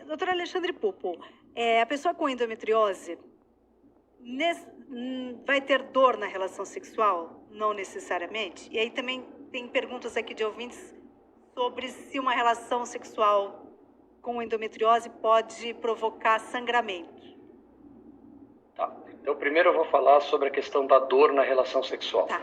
Doutor Alexandre Pupo, a pessoa com endometriose vai ter dor na relação sexual? Não necessariamente. E aí também tem perguntas aqui de ouvintes sobre se uma relação sexual com endometriose pode provocar sangramento. Tá. Então, primeiro eu vou falar sobre a questão da dor na relação sexual. Tá.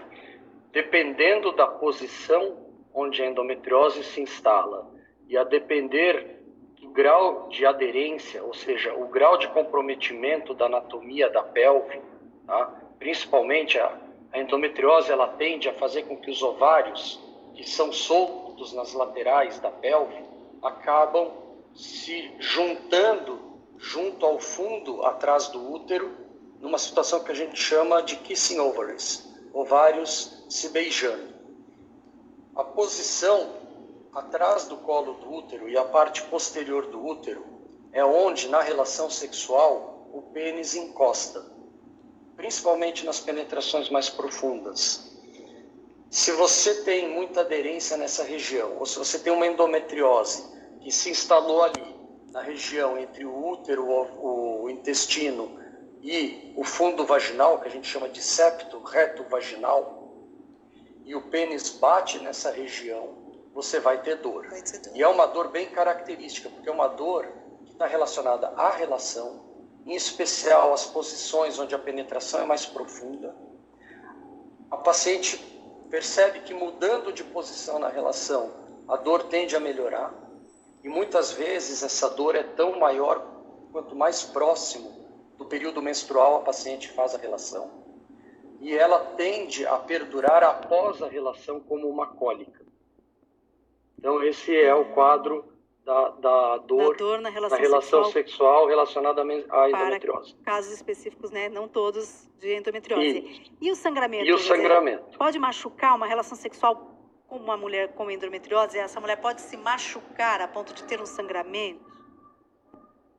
Dependendo da posição onde a endometriose se instala e a depender do grau de aderência, ou seja, o grau de comprometimento da anatomia da pelve, tá? Principalmente a endometriose, ela tende a fazer com que os ovários, que são soltos nas laterais da pelve, acabam se juntando junto ao fundo, atrás do útero, numa situação que a gente chama de kissing ovaries, ovários se beijando. A posição atrás do colo do útero e a parte posterior do útero é onde, na relação sexual, o pênis encosta, principalmente nas penetrações mais profundas. Se você tem muita aderência nessa região, ou se você tem uma endometriose que se instalou ali, na região entre o útero, o intestino e o fundo vaginal, que a gente chama de septo reto vaginal, e o pênis bate nessa região, você vai ter dor. E é uma dor bem característica, porque é uma dor que está relacionada à relação, em especial às posições onde a penetração é mais profunda. A paciente percebe que mudando de posição na relação, a dor tende a melhorar. E muitas vezes essa dor é tão maior quanto mais próximo do período menstrual a paciente faz a relação. E ela tende a perdurar após a relação como uma cólica. Então esse é o quadro da dor na relação sexual relacionada à endometriose. Para casos específicos, né? Não todos de endometriose. E o sangramento? E o sangramento? Pode machucar uma relação sexual com uma mulher com endometriose? Essa mulher pode se machucar a ponto de ter um sangramento?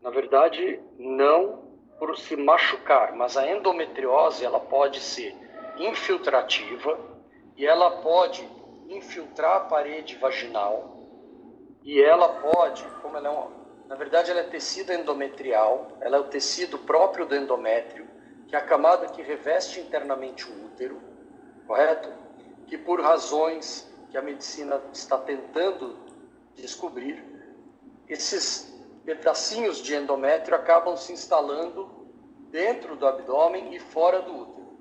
Na verdade, não por se machucar, mas a endometriose ela pode ser infiltrativa e ela pode infiltrar a parede vaginal e ela pode, como ela na verdade ela é tecido endometrial, ela é o tecido próprio do endométrio, que é a camada que reveste internamente o útero, correto? Que por razões que a medicina está tentando descobrir, esses pedacinhos de endométrio acabam se instalando dentro do abdômen e fora do útero.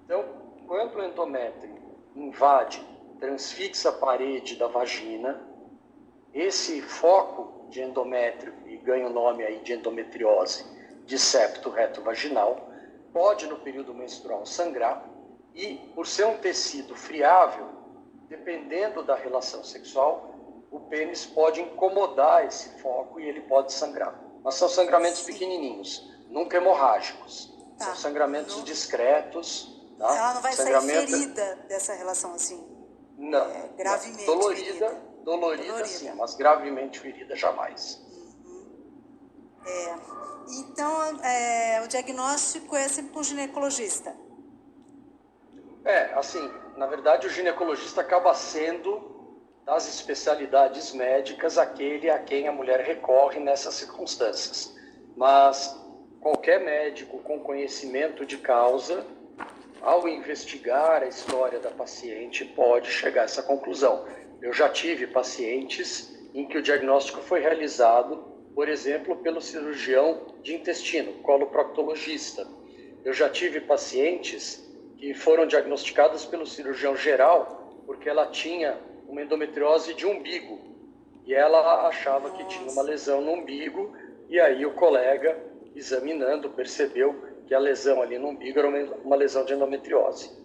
Então, quando o endométrio invade, transfixa a parede da vagina, esse foco de endométrio, e ganha o nome aí de endometriose, de septo reto vaginal, pode no período menstrual sangrar e, por ser um tecido friável, dependendo da relação sexual, o pênis pode incomodar esse foco e ele pode sangrar. Mas são sangramentos pequenininhos, nunca hemorrágicos. Tá. São sangramentos discretos. Tá? Ela não vai sair ferida dessa relação assim? Não. Gravemente dolorida sim, mas gravemente ferida jamais. Então, o diagnóstico é sempre com o ginecologista? Assim, na verdade o ginecologista acaba sendo, das especialidades médicas, aquele a quem a mulher recorre nessas circunstâncias. Mas qualquer médico com conhecimento de causa, ao investigar a história da paciente, pode chegar a essa conclusão. Eu já tive pacientes em que o diagnóstico foi realizado, por exemplo, pelo cirurgião de intestino, coloproctologista. Eu já tive pacientes que foram diagnosticadas pelo cirurgião geral, porque ela tinha uma endometriose de umbigo, e ela achava que tinha uma lesão no umbigo, e aí o colega, examinando, percebeu que a lesão ali no umbigo era uma lesão de endometriose.